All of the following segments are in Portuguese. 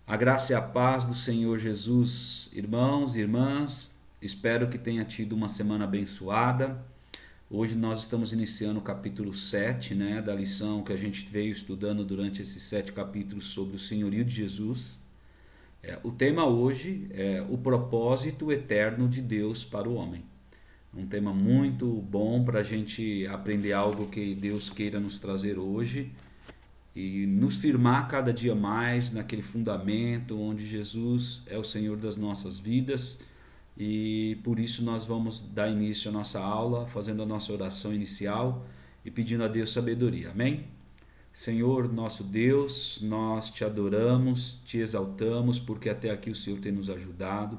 A graça e a paz do Senhor Jesus, irmãos e irmãs, espero que tenha tido uma semana abençoada. Hoje nós estamos iniciando o capítulo 7, da lição que a gente veio estudando durante esses 7 capítulos sobre o senhorio de Jesus. O tema hoje é o propósito eterno de Deus para o homem. Um tema muito bom para a gente aprender algo que Deus queira nos trazer hoje e nos firmar cada dia mais naquele fundamento onde Jesus é o Senhor das nossas vidas. E por isso nós vamos dar início à nossa aula, fazendo a nossa oração inicial e pedindo a Deus sabedoria. Amém? Senhor, nosso Deus, nós te adoramos, te exaltamos, porque até aqui o Senhor tem nos ajudado.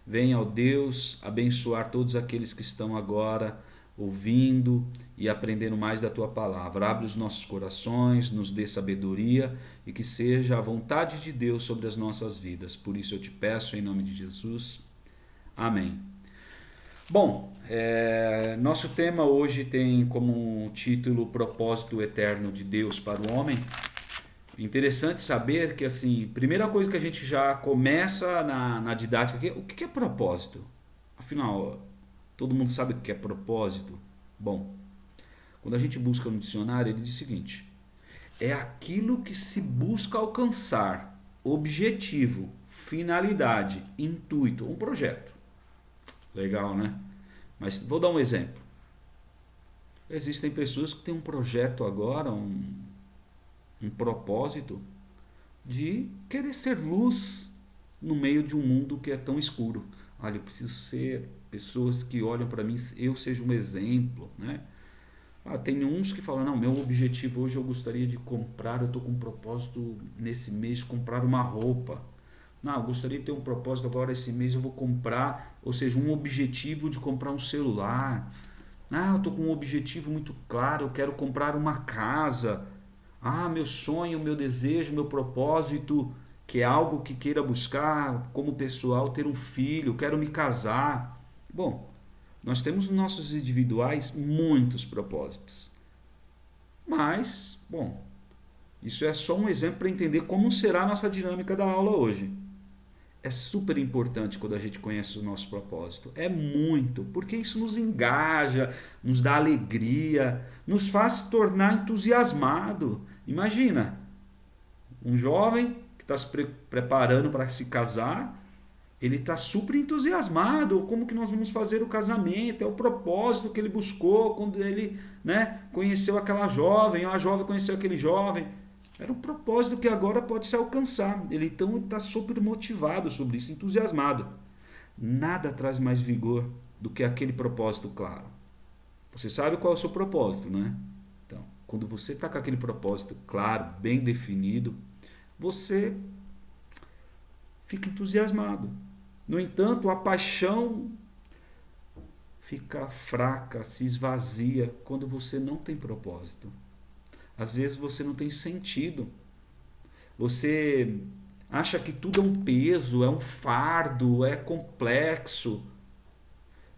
Venha, ó Deus, abençoar todos aqueles que estão agora ouvindo e aprendendo mais da tua palavra. Abre os nossos corações, nos dê sabedoria e que seja a vontade de Deus sobre as nossas vidas. Por isso eu te peço em nome de Jesus. Amém. Bom, nosso tema hoje tem como título o propósito eterno de Deus para o homem. Interessante saber que, assim, primeira coisa que a gente já começa na didática aqui, o que é propósito? Afinal, todo mundo sabe o que é propósito? Bom, quando a gente busca no dicionário, ele diz o seguinte: é aquilo que se busca alcançar, objetivo, finalidade, intuito, um projeto. Legal, né? Mas vou dar um exemplo. Existem pessoas que têm um projeto agora, um propósito de querer ser luz no meio de um mundo que é tão escuro. Olha, eu preciso ser pessoas que olham para mim, eu seja um exemplo, né? Tem uns que falam, não, meu objetivo hoje eu gostaria de comprar, eu estou com um propósito nesse mês, comprar uma roupa. Não, eu gostaria de ter um propósito agora esse mês eu vou comprar, ou seja, um objetivo de comprar um celular. Eu estou com um objetivo muito claro, eu quero comprar uma casa. Meu sonho, meu desejo, meu propósito, que é algo que queira buscar como pessoal, ter um filho, quero me casar. Bom, nós temos nos nossos individuais muitos propósitos. Mas, bom, isso é só um exemplo para entender como será a nossa dinâmica da aula hoje. É super importante quando a gente conhece o nosso propósito. É muito, porque isso nos engaja, nos dá alegria, nos faz tornar entusiasmado. Imagina, um jovem que está se preparando para se casar, ele está super entusiasmado. Como que nós vamos fazer o casamento? É o propósito que ele buscou quando ele, conheceu aquela jovem, ou a jovem conheceu aquele jovem. Era um propósito que agora pode se alcançar. Ele então está super motivado sobre isso, entusiasmado. Nada traz mais vigor do que aquele propósito claro. Você sabe qual é o seu propósito, né? Então, quando você está com aquele propósito claro, bem definido, você fica entusiasmado. No entanto, a paixão fica fraca, se esvazia quando você não tem propósito. Às vezes você não tem sentido. Você acha que tudo é um peso, é um fardo, é complexo.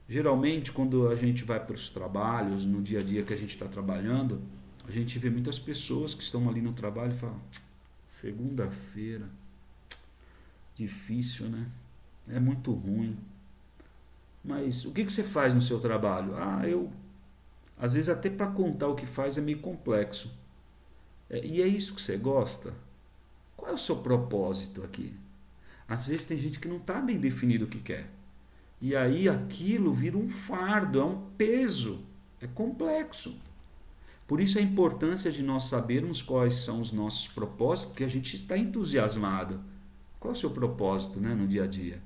Geralmente, quando a gente vai para os trabalhos, no dia a dia que a gente está trabalhando, a gente vê muitas pessoas que estão ali no trabalho e falam: segunda-feira, difícil, né? É muito ruim. Mas o que você faz no seu trabalho? Eu. Às vezes, até para contar o que faz é meio complexo. E é isso que você gosta? Qual é o seu propósito aqui? Às vezes tem gente que não está bem definido o que quer. E aí aquilo vira um fardo, é um peso, é complexo. Por isso a importância de nós sabermos quais são os nossos propósitos, porque a gente está entusiasmado. Qual é o seu propósito, no dia a dia?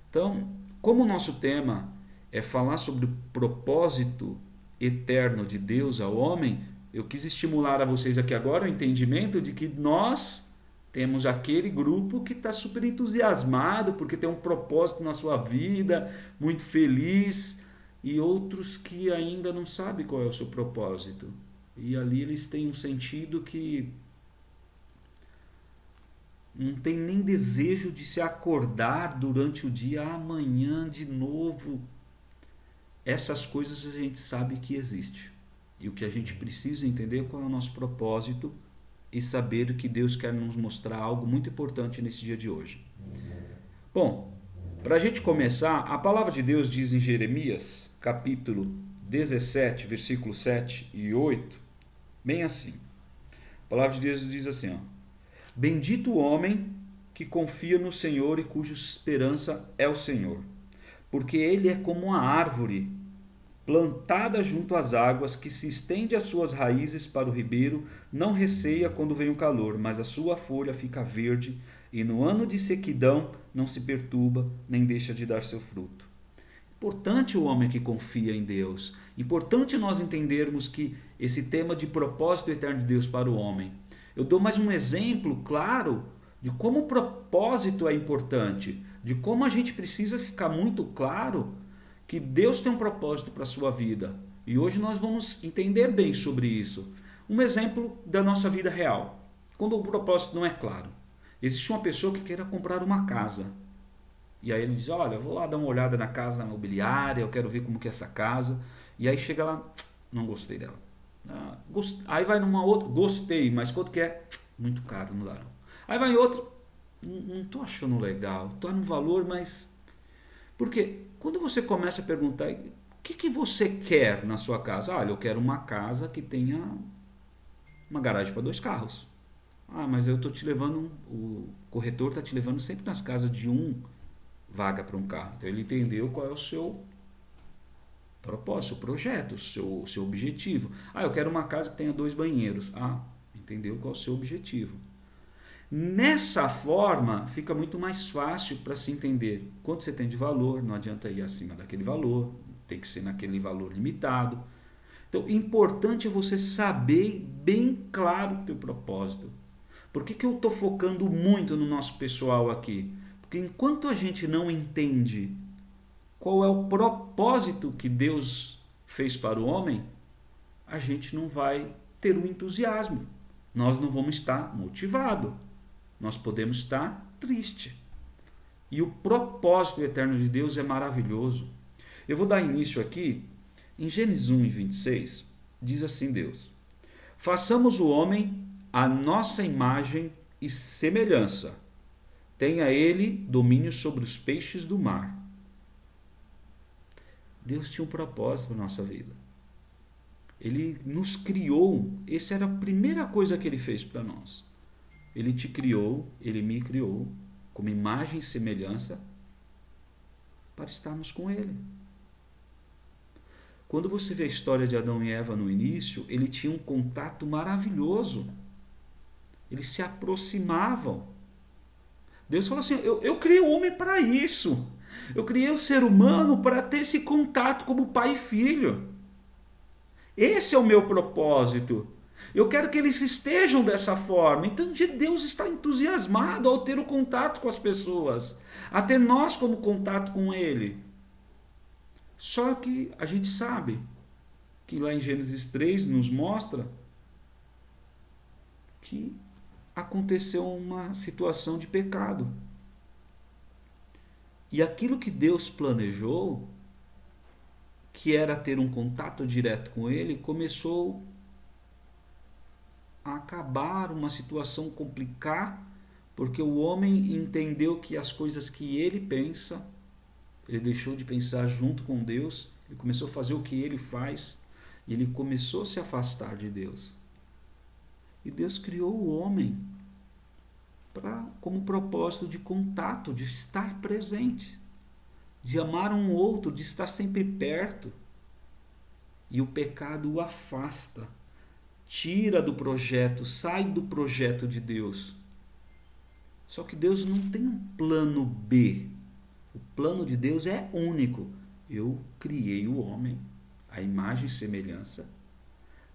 Então, como o nosso tema é falar sobre o propósito eterno de Deus ao homem, eu quis estimular a vocês aqui agora o entendimento de que nós temos aquele grupo que está super entusiasmado porque tem um propósito na sua vida, muito feliz, e outros que ainda não sabem qual é o seu propósito. E ali eles têm um sentido que não tem nem desejo de se acordar durante o dia, amanhã de novo. Essas coisas a gente sabe que existe. E o que a gente precisa entender é qual é o nosso propósito e saber que Deus quer nos mostrar algo muito importante nesse dia de hoje. Bom, para a gente começar, a palavra de Deus diz em Jeremias, capítulo 17, versículos 7 e 8, bem assim. A palavra de Deus diz assim, ó: Bendito o homem que confia no Senhor e cuja esperança é o Senhor, porque ele é como uma árvore plantada junto às águas, que se estende as suas raízes para o ribeiro, não receia quando vem o calor, mas a sua folha fica verde, e no ano de sequidão não se perturba, nem deixa de dar seu fruto. Importante o homem que confia em Deus. Importante nós entendermos que esse tema de propósito eterno de Deus para o homem. Eu dou mais um exemplo claro de como o propósito é importante, de como a gente precisa ficar muito claro que Deus tem um propósito para a sua vida. E hoje nós vamos entender bem sobre isso. Um exemplo da nossa vida real. Quando o propósito não é claro. Existe uma pessoa que queira comprar uma casa. E aí ele diz, olha, eu vou lá dar uma olhada na casa imobiliária, eu quero ver como que é essa casa. E aí chega lá, não gostei dela. Aí vai numa outra, gostei, mas quanto que é? Muito caro, não dá não. Aí vai em outro, não estou achando legal, está no valor, mas... Porque quando você começa a perguntar, o que você quer na sua casa? Olha, eu quero uma casa que tenha uma garagem para 2 carros. Ah, mas eu estou te levando, o corretor está te levando sempre nas casas de 1 vaga para um carro. Então ele entendeu qual é o seu propósito, seu projeto, seu objetivo. Ah, eu quero uma casa que tenha 2 banheiros. Ah, entendeu qual é o seu objetivo. Nessa forma, fica muito mais fácil para se entender quanto você tem de valor, não adianta ir acima daquele valor, tem que ser naquele valor limitado. Então, importante é você saber bem claro o teu propósito. Por que eu estou focando muito no nosso pessoal aqui? Porque enquanto a gente não entende qual é o propósito que Deus fez para o homem, a gente não vai ter o entusiasmo. Nós não vamos estar motivados. Nós podemos estar tristes. E o propósito eterno de Deus é maravilhoso. Eu vou dar início aqui, em Gênesis 1 e 26, diz assim Deus: Façamos o homem à nossa imagem e semelhança. Tenha ele domínio sobre os peixes do mar. Deus tinha um propósito para a nossa vida. Ele nos criou, essa era a primeira coisa que ele fez para nós. Ele te criou, ele me criou, como imagem e semelhança, para estarmos com ele. Quando você vê a história de Adão e Eva no início, ele tinha um contato maravilhoso. Eles se aproximavam. Deus falou assim, eu criei o homem para isso. Eu criei o ser humano para ter esse contato como pai e filho. Esse é o meu propósito. Eu quero que eles estejam dessa forma. Então Deus está entusiasmado ao ter o contato com as pessoas, a ter nós como contato com Ele. Só que a gente sabe que lá em Gênesis 3 nos mostra que aconteceu uma situação de pecado. E aquilo que Deus planejou, que era ter um contato direto com Ele, começou a acabar, uma situação complicar, porque o homem entendeu que as coisas que ele pensa, ele deixou de pensar junto com Deus, ele começou a fazer o que ele faz, e ele começou a se afastar de Deus. E Deus criou o homem como propósito de contato, de estar presente, de amar um outro, de estar sempre perto. E o pecado o afasta, tira do projeto, sai do projeto de Deus. Só que Deus não tem um plano B. O plano de Deus é único. Eu criei o homem, a imagem e semelhança,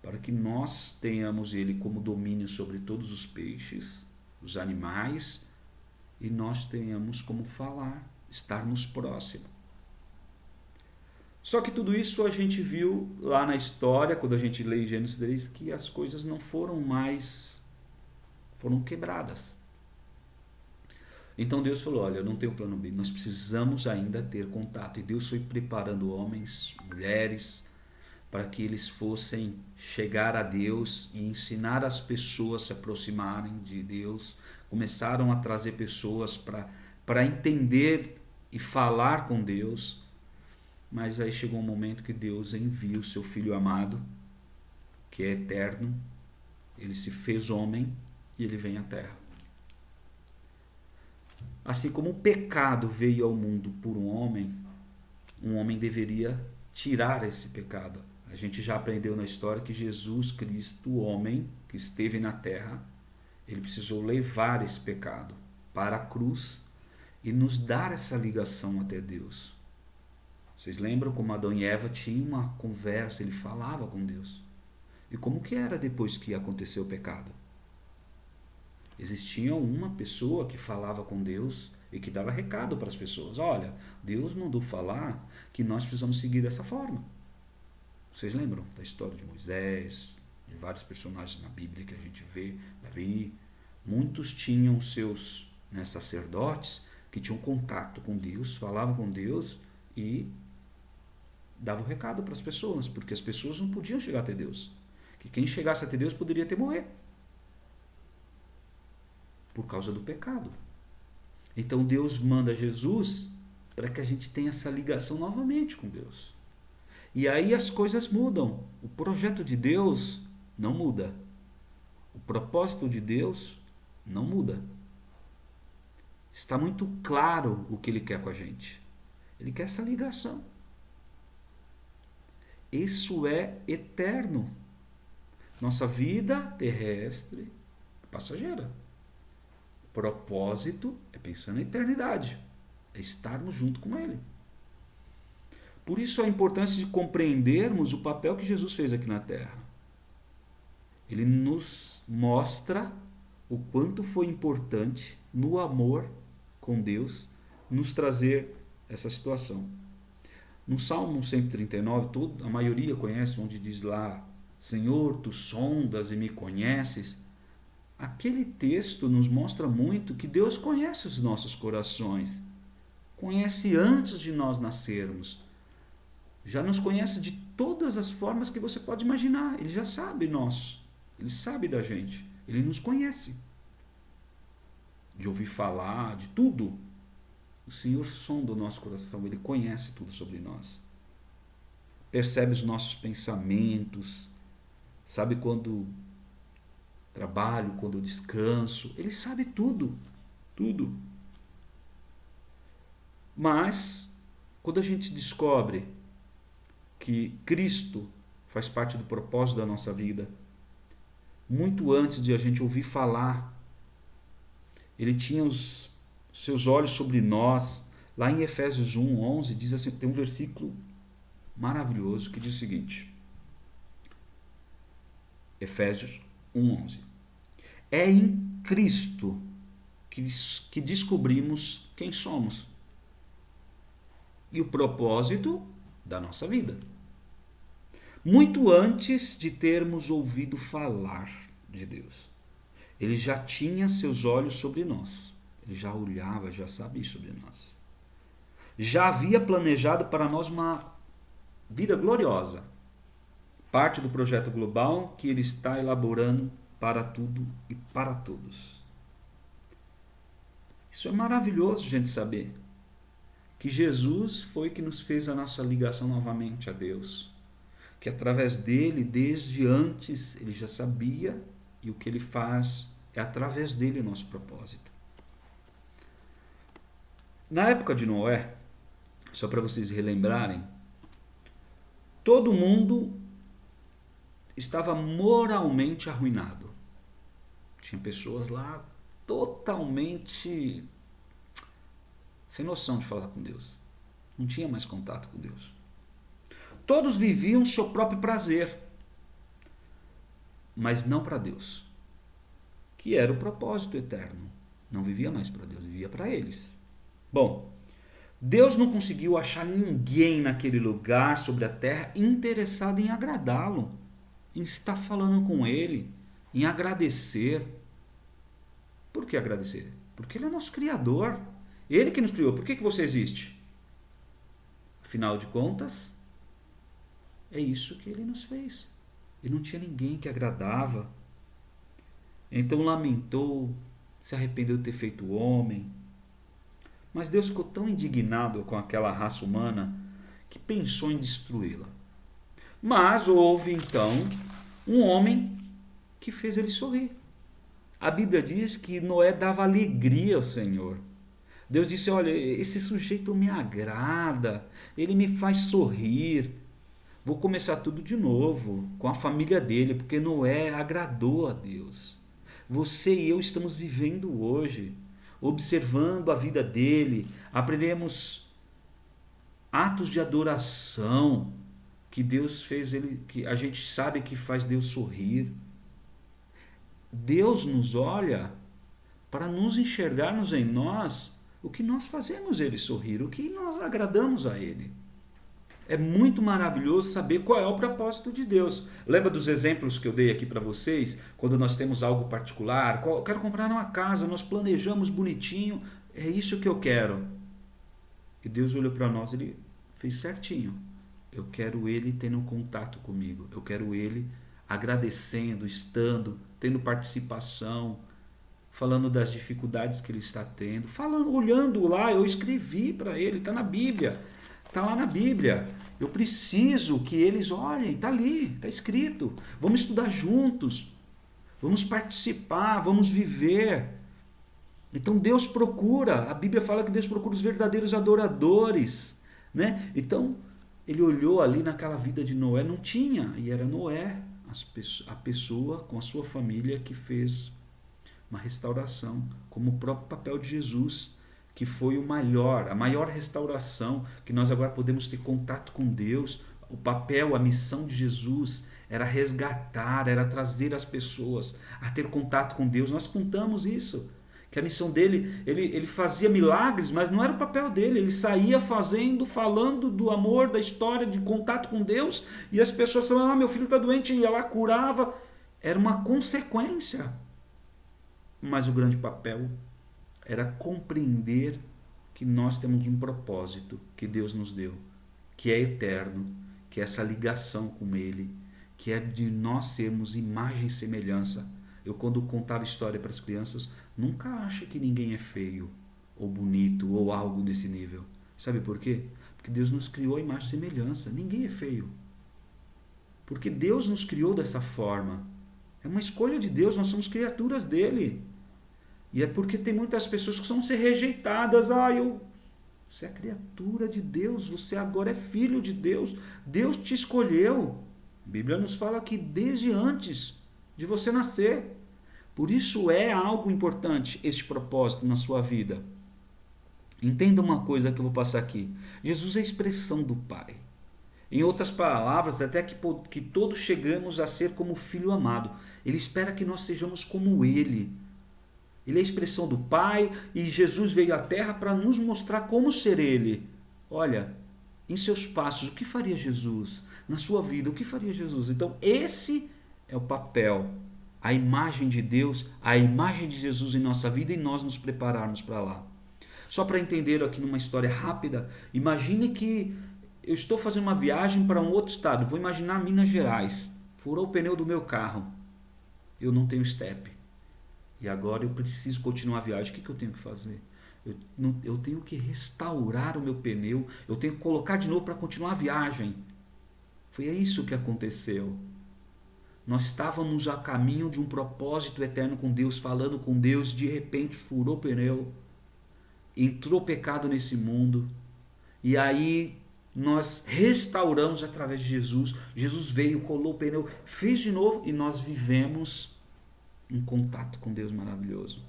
para que nós tenhamos ele como domínio sobre todos os peixes, os animais, e nós tenhamos como falar, estarmos próximos. Só que tudo isso a gente viu lá na história, quando a gente lê em Gênesis 3, que as coisas não foram mais, foram quebradas. Então Deus falou, olha, eu não tenho plano B, nós precisamos ainda ter contato. E Deus foi preparando homens, mulheres, para que eles fossem chegar a Deus e ensinar as pessoas a se aproximarem de Deus. Começaram a trazer pessoas para entender e falar com Deus. Mas aí chegou um momento que Deus envia o seu Filho amado, que é eterno. Ele se fez homem e ele vem à Terra. Assim como o pecado veio ao mundo por um homem deveria tirar esse pecado. A gente já aprendeu na história que Jesus Cristo, o homem que esteve na Terra, ele precisou levar esse pecado para a cruz e nos dar essa ligação até Deus. Vocês lembram como Adão e Eva tinham uma conversa, ele falava com Deus. E como que era depois que aconteceu o pecado? Existia uma pessoa que falava com Deus e que dava recado para as pessoas. Olha, Deus mandou falar que nós precisamos seguir dessa forma. Vocês lembram da história de Moisés, de vários personagens na Bíblia que a gente vê, Davi? Muitos tinham seus sacerdotes que tinham contato com Deus, falavam com Deus e davam recado para as pessoas, porque as pessoas não podiam chegar até Deus. Que quem chegasse até Deus poderia até morrer por causa do pecado. Então Deus manda Jesus para que a gente tenha essa ligação novamente com Deus. E aí as coisas mudam. O projeto de Deus não muda. O propósito de Deus não muda. Está muito claro o que Ele quer com a gente. Ele quer essa ligação. Isso é eterno. Nossa vida terrestre é passageira. O propósito é pensar na eternidade. É estarmos junto com Ele. Por isso a importância de compreendermos o papel que Jesus fez aqui na Terra. Ele nos mostra o quanto foi importante no amor com Deus nos trazer essa situação. No Salmo 139, a maioria conhece, onde diz lá: Senhor, tu sondas e me conheces. Aquele texto nos mostra muito que Deus conhece os nossos corações. Conhece antes de nós nascermos. Já nos conhece de todas as formas que você pode imaginar. Ele já sabe nós. Ele sabe da gente. Ele nos conhece. De ouvir falar, de tudo. O Senhor sonda o nosso coração. Ele conhece tudo sobre nós. Percebe os nossos pensamentos. Sabe quando trabalho, quando descanso. Ele sabe tudo. Tudo. Mas, quando a gente descobre que Cristo faz parte do propósito da nossa vida, muito antes de a gente ouvir falar, Ele tinha os seus olhos sobre nós. Lá em Efésios 1:11 diz assim, tem um versículo maravilhoso que diz o seguinte, Efésios 1:11: é em Cristo que descobrimos quem somos e o propósito da nossa vida. Muito antes de termos ouvido falar de Deus, Ele já tinha seus olhos sobre nós. Ele já olhava, já sabia sobre nós. Já havia planejado para nós uma vida gloriosa. Parte do projeto global que Ele está elaborando para tudo e para todos. Isso é maravilhoso a gente saber. Que Jesus foi que nos fez a nossa ligação novamente a Deus. Que através dele, desde antes, Ele já sabia, e o que Ele faz é através dele o nosso propósito. Na época de Noé, só para vocês relembrarem, todo mundo estava moralmente arruinado. Tinha pessoas lá totalmente sem noção de falar com Deus. Não tinha mais contato com Deus. Todos viviam o seu próprio prazer, mas não para Deus, que era o propósito eterno. Não vivia mais para Deus, vivia para eles. Bom, Deus não conseguiu achar ninguém naquele lugar sobre a terra interessado em agradá-lo, em estar falando com Ele, em agradecer. Por que agradecer? Porque Ele é nosso Criador. Ele que nos criou. Por que você existe? Afinal de contas, É isso que ele nos fez. E não tinha ninguém que agradava. Então lamentou, se arrependeu de ter feito o homem. Mas Deus ficou tão indignado com aquela raça humana que pensou em destruí-la. Mas houve então um homem que fez ele sorrir. A Bíblia diz que Noé dava alegria ao Senhor. Deus disse: olha, esse sujeito me agrada, ele me faz sorrir. Vou começar tudo de novo com a família dele, porque Noé agradou a Deus. Você e eu estamos vivendo hoje, observando a vida dele, aprendemos atos de adoração que Deus fez ele, que a gente sabe que faz Deus sorrir. Deus nos olha para nos enxergarmos em nós o que nós fazemos ele sorrir, o que nós agradamos a ele. É muito maravilhoso saber qual é o propósito de Deus. Lembra dos exemplos que eu dei aqui para vocês? Quando nós temos algo particular, quero comprar uma casa, nós planejamos bonitinho, é isso que eu quero. E Deus olhou para nós, ele fez certinho. Eu quero ele tendo contato comigo, eu quero ele agradecendo, estando, tendo participação, falando das dificuldades que ele está tendo, falando, olhando lá, eu escrevi para ele, está na Bíblia. Está lá na Bíblia. Eu preciso que eles olhem, está ali, está escrito. Vamos estudar juntos, vamos participar, vamos viver. Então Deus procura, a Bíblia fala que Deus procura os verdadeiros adoradores, né? Então ele olhou ali naquela vida de Noé, não tinha, e era Noé, a pessoa com a sua família que fez uma restauração, como o próprio papel de Jesus, que foi a maior restauração, que nós agora podemos ter contato com Deus. O papel, a missão de Jesus era resgatar, era trazer as pessoas a ter contato com Deus. Nós contamos isso, que a missão dele, ele fazia milagres, mas não era o papel dele, ele saía fazendo, falando do amor, da história, de contato com Deus, e as pessoas falavam: meu filho está doente, ia lá, curava. Era uma consequência. Mas o grande papel era compreender que nós temos um propósito que Deus nos deu, que é eterno, que é essa ligação com Ele, que é de nós sermos imagem e semelhança. Eu, quando contava história para as crianças, nunca acho que ninguém é feio, ou bonito, ou algo desse nível. Sabe por quê? Porque Deus nos criou a imagem e semelhança. Ninguém é feio. Porque Deus nos criou dessa forma. É uma escolha de Deus, nós somos criaturas dele. E é porque tem muitas pessoas que são ser rejeitadas. Você é criatura de Deus, você agora é filho de Deus. Deus te escolheu. A Bíblia nos fala que desde antes de você nascer. Por isso é algo importante este propósito na sua vida. Entenda uma coisa que eu vou passar aqui. Jesus é a expressão do Pai. Em outras palavras, até que todos chegamos a ser como filho amado. Ele espera que nós sejamos como Ele. Ele é a expressão do Pai e Jesus veio à Terra para nos mostrar como ser Ele. Olha, em seus passos, o que faria Jesus? Na sua vida, o que faria Jesus? Então, esse é o papel, a imagem de Deus, a imagem de Jesus em nossa vida e nós nos prepararmos para lá. Só para entender aqui numa história rápida, imagine que eu estou fazendo uma viagem para um outro estado, vou imaginar Minas Gerais, furou o pneu do meu carro, eu não tenho step. E agora eu preciso continuar a viagem. O que eu tenho que fazer? Eu tenho que restaurar o meu pneu. Eu tenho que colocar de novo para continuar a viagem. Foi isso que aconteceu. Nós estávamos a caminho de um propósito eterno com Deus, falando com Deus. De repente furou o pneu. Entrou pecado nesse mundo. E aí nós restauramos através de Jesus. Jesus veio, colou o pneu, fez de novo e nós vivemos um contato com Deus maravilhoso.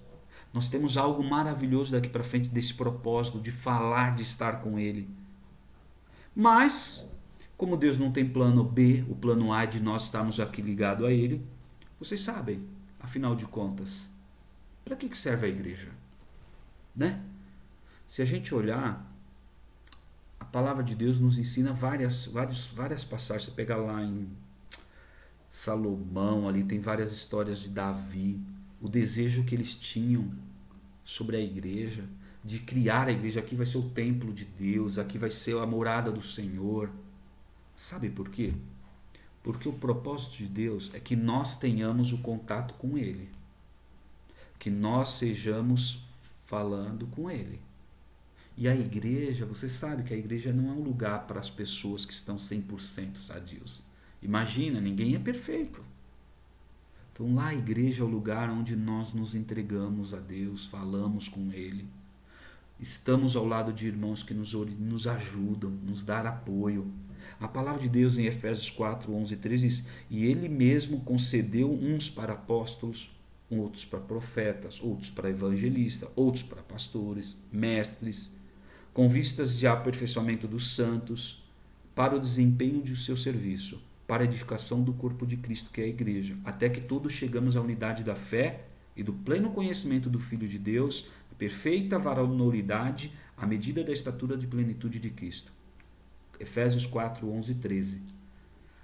Nós temos algo maravilhoso daqui para frente desse propósito de falar, de estar com Ele. Mas, como Deus não tem plano B, o plano A é de nós estarmos aqui ligados a Ele, vocês sabem, afinal de contas, para que serve a igreja? Né? Se a gente olhar, a palavra de Deus nos ensina várias passagens. Você pegar lá em Salomão, ali tem várias histórias de Davi, o desejo que eles tinham sobre a igreja, de criar a igreja. Aqui vai ser o templo de Deus, aqui vai ser a morada do Senhor. Sabe por quê? Porque o propósito de Deus é que nós tenhamos o contato com Ele, que nós sejamos falando com Ele. E a igreja, você sabe que a igreja não é um lugar para as pessoas que estão 100% sadios. Imagina, ninguém é perfeito. Então lá a igreja é o lugar onde nós nos entregamos a Deus, falamos com Ele. Estamos ao lado de irmãos que nos ajudam, nos dão apoio. A palavra de Deus em Efésios 4, 11 e 13 diz: E Ele mesmo concedeu uns para apóstolos, outros para profetas, outros para evangelistas, outros para pastores, mestres, com vistas de aperfeiçoamento dos santos, para o desempenho de seu serviço, para a edificação do corpo de Cristo, que é a igreja, até que todos chegamos à unidade da fé e do pleno conhecimento do Filho de Deus, a perfeita varonilidade, à medida da estatura de plenitude de Cristo. Efésios 4, 11 e 13.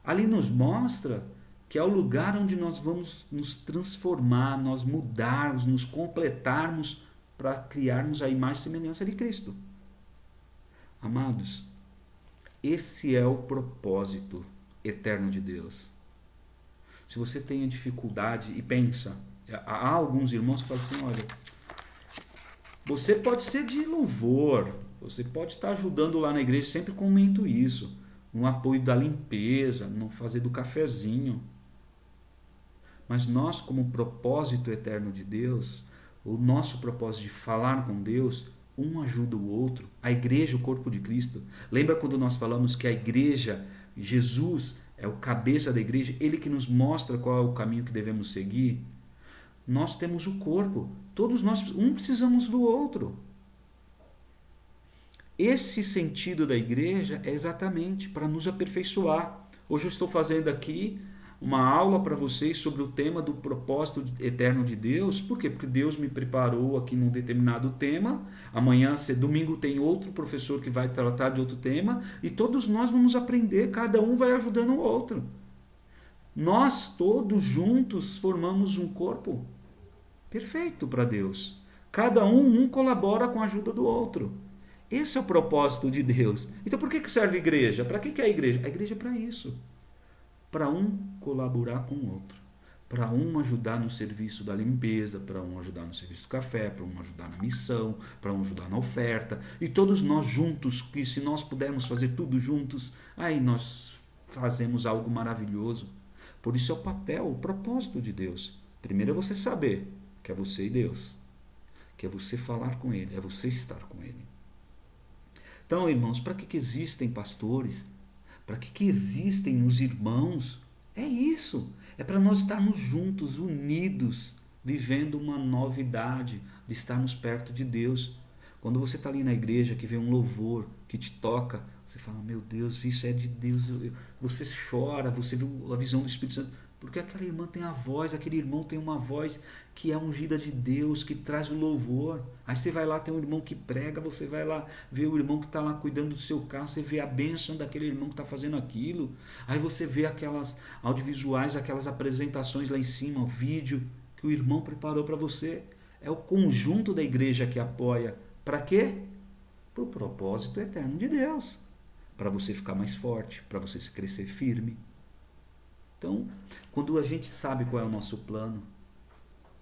Ali nos mostra que é o lugar onde nós vamos nos transformar, nós mudarmos, nos completarmos para criarmos a imagem e semelhança de Cristo. Amados, esse é o propósito eterno de Deus. Se você tem dificuldade e pensa, há alguns irmãos que falam assim, olha, você pode ser de louvor, você pode estar ajudando lá na igreja, sempre comento isso, no apoio da limpeza, no fazer do cafezinho. Mas nós, como propósito eterno de Deus, o nosso propósito de falar com Deus, um ajuda o outro. A igreja, o corpo de Cristo. Lembra quando nós falamos que a igreja, Jesus é o cabeça da igreja, ele que nos mostra qual é o caminho que devemos seguir? Nós temos o corpo, todos nós, um precisamos do outro. Esse sentido da igreja é exatamente para nos aperfeiçoar. Hoje eu estou fazendo aqui uma aula para vocês sobre o tema do propósito eterno de Deus. Por quê? Porque Deus me preparou aqui num determinado tema. Amanhã, domingo, tem outro professor que vai tratar de outro tema. E todos nós vamos aprender, cada um vai ajudando o outro. Nós todos juntos formamos um corpo perfeito para Deus. Cada um colabora com a ajuda do outro. Esse é o propósito de Deus. Então por que serve a igreja? Para que é a igreja? A igreja é para isso. Para um colaborar com o outro. Para um ajudar no serviço da limpeza, para um ajudar no serviço do café, para um ajudar na missão, para um ajudar na oferta. E todos nós juntos, que se nós pudermos fazer tudo juntos, aí nós fazemos algo maravilhoso. Por isso é o papel, o propósito de Deus. Primeiro é você saber que é você e Deus. Que é você falar com Ele, é você estar com Ele. Então, irmãos, para que existem pastores? Para que existem os irmãos? É isso. É para nós estarmos juntos, unidos, vivendo uma novidade de estarmos perto de Deus. Quando você está ali na igreja, que vê um louvor que te toca, você fala, meu Deus, isso é de Deus. Você chora, você vê a visão do Espírito Santo. Porque aquela irmã tem a voz, aquele irmão tem uma voz que é ungida de Deus, que traz o louvor. Aí você vai lá, tem um irmão que prega, você vai lá ver o irmão que está lá cuidando do seu carro, você vê a bênção daquele irmão que está fazendo aquilo. Aí você vê aquelas audiovisuais, aquelas apresentações lá em cima, o vídeo que o irmão preparou para você. É o conjunto da igreja que apoia. Para quê? Para o propósito eterno de Deus. Para você ficar mais forte, para você se crescer firme. Então, quando a gente sabe qual é o nosso plano,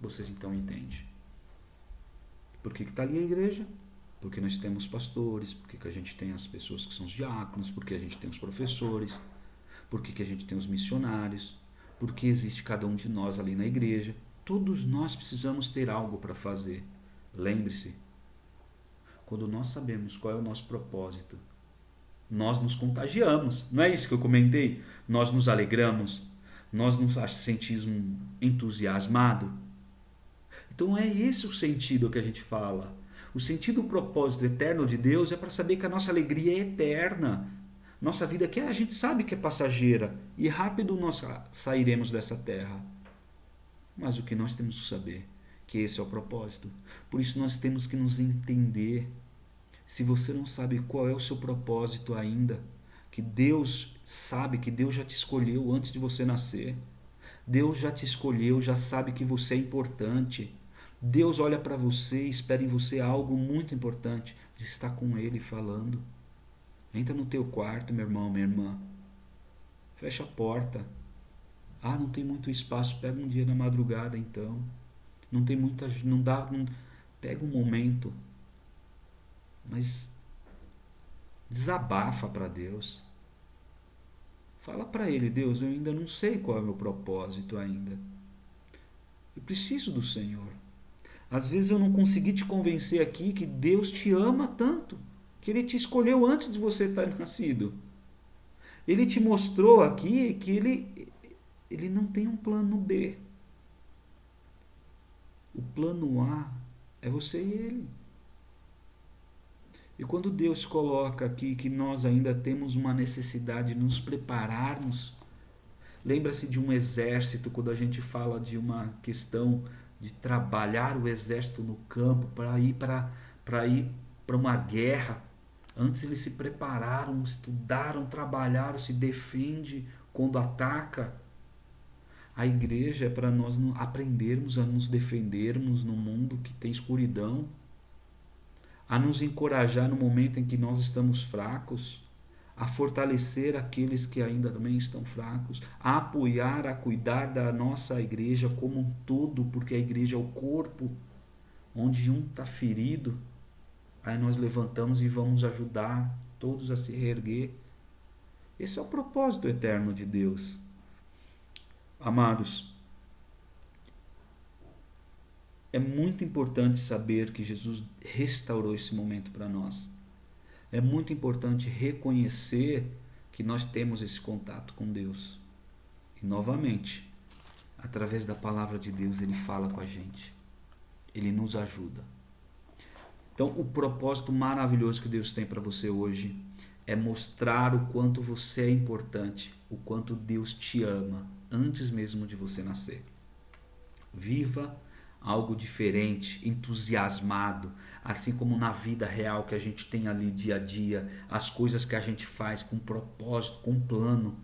vocês então entendem. Por que está ali a igreja? Porque nós temos pastores, porque a gente tem as pessoas que são os diáconos, porque a gente tem os professores, porque a gente tem os missionários, porque existe cada um de nós ali na igreja. Todos nós precisamos ter algo para fazer. Lembre-se, quando nós sabemos qual é o nosso propósito, nós nos contagiamos. Não é isso que eu comentei? Nós nos alegramos, nós nos sentimos entusiasmados. Então é esse o sentido que a gente fala. O sentido, o propósito eterno de Deus é para saber que a nossa alegria é eterna. Nossa vida aqui a gente sabe que é passageira e rápido nós sairemos dessa terra. Mas o que nós temos que saber? Que esse é o propósito. Por isso nós temos que nos entender. Se você não sabe qual é o seu propósito ainda, que Deus sabe, que Deus já te escolheu antes de você nascer. Deus já te escolheu, já sabe que você é importante. Deus olha para você e espera em você algo muito importante, de estar com Ele falando. Entra no teu quarto, meu irmão, minha irmã. fecha a porta. Ah, não tem muito espaço, pega um dia na madrugada então. Não tem muita, não dá, não, pega um momento, mas desabafa para Deus. Fala para ele, Deus, eu ainda não sei qual é o meu propósito ainda. Eu preciso do Senhor. Às vezes eu não consegui te convencer aqui que Deus te ama tanto, que Ele te escolheu antes de você estar nascido. Ele te mostrou aqui que Ele não tem um plano B. O plano A é você e Ele. E quando Deus coloca aqui que nós ainda temos uma necessidade de nos prepararmos, lembra-se de um exército, quando a gente fala de uma questão de trabalhar o exército no campo para ir para uma guerra. Antes eles se prepararam, estudaram, trabalharam, se defende quando ataca. A igreja é para nós aprendermos a nos defendermos no mundo que tem escuridão, a nos encorajar no momento em que nós estamos fracos, a fortalecer aqueles que ainda também estão fracos, a apoiar, a cuidar da nossa igreja como um todo, porque a igreja é o corpo, onde um está ferido, aí nós levantamos e vamos ajudar todos a se reerguer. Esse é o propósito eterno de Deus. Amados, é muito importante saber que Jesus restaurou esse momento para nós. É muito importante reconhecer que nós temos esse contato com Deus. E novamente, através da palavra de Deus, Ele fala com a gente. Ele nos ajuda. Então, o propósito maravilhoso que Deus tem para você hoje é mostrar o quanto você é importante, o quanto Deus te ama, antes mesmo de você nascer. Viva algo diferente, entusiasmado, assim como na vida real que a gente tem ali dia a dia, as coisas que a gente faz com propósito, com plano.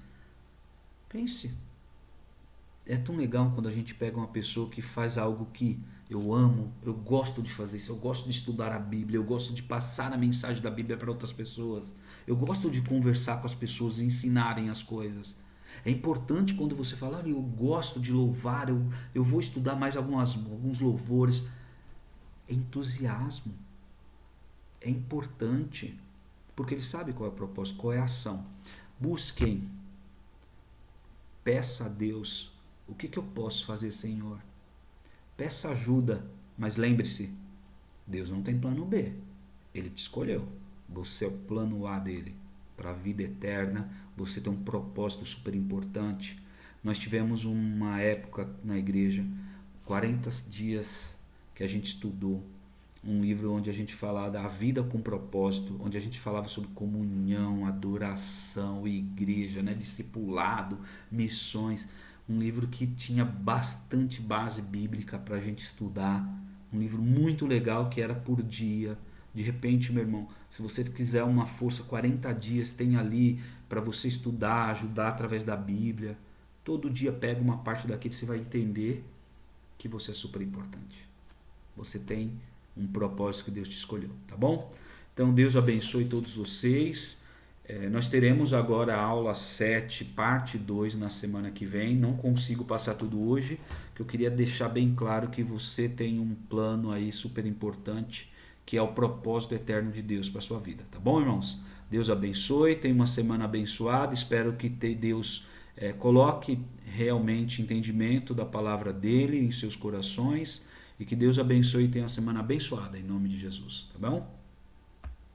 Pense, é tão legal quando a gente pega uma pessoa que faz algo que eu amo, eu gosto de fazer isso, eu gosto de estudar a Bíblia, eu gosto de passar a mensagem da Bíblia para outras pessoas, eu gosto de conversar com as pessoas e ensinarem as coisas. É importante quando você fala, eu gosto de louvar, eu vou estudar mais alguns louvores. É entusiasmo. É importante, porque ele sabe qual é o propósito, qual é a ação. Busquem, peça a Deus, o que eu posso fazer, Senhor? Peça ajuda, mas lembre-se, Deus não tem plano B. Ele te escolheu. Você é o plano A dele. Para a vida eterna, você tem um propósito super importante. Nós tivemos uma época na igreja, 40 dias que a gente estudou, um livro onde a gente falava da vida com propósito, onde a gente falava sobre comunhão, adoração, igreja, discipulado, missões. Um livro que tinha bastante base bíblica para a gente estudar. Um livro muito legal que era por dia. De repente, meu irmão, se você quiser uma força, 40 dias tem ali para você estudar, ajudar através da Bíblia. Todo dia pega uma parte daquilo, você vai entender que você é super importante. Você tem um propósito que Deus te escolheu, tá bom? Então Deus abençoe todos vocês. Nós teremos agora a aula 7, parte 2 na semana que vem. Não consigo passar tudo hoje, que eu queria deixar bem claro que você tem um plano aí super importante, que é o propósito eterno de Deus para a sua vida, tá bom, irmãos? Deus abençoe, tenha uma semana abençoada, espero que Deus coloque realmente entendimento da palavra dele em seus corações, e que Deus abençoe e tenha uma semana abençoada, em nome de Jesus, tá bom?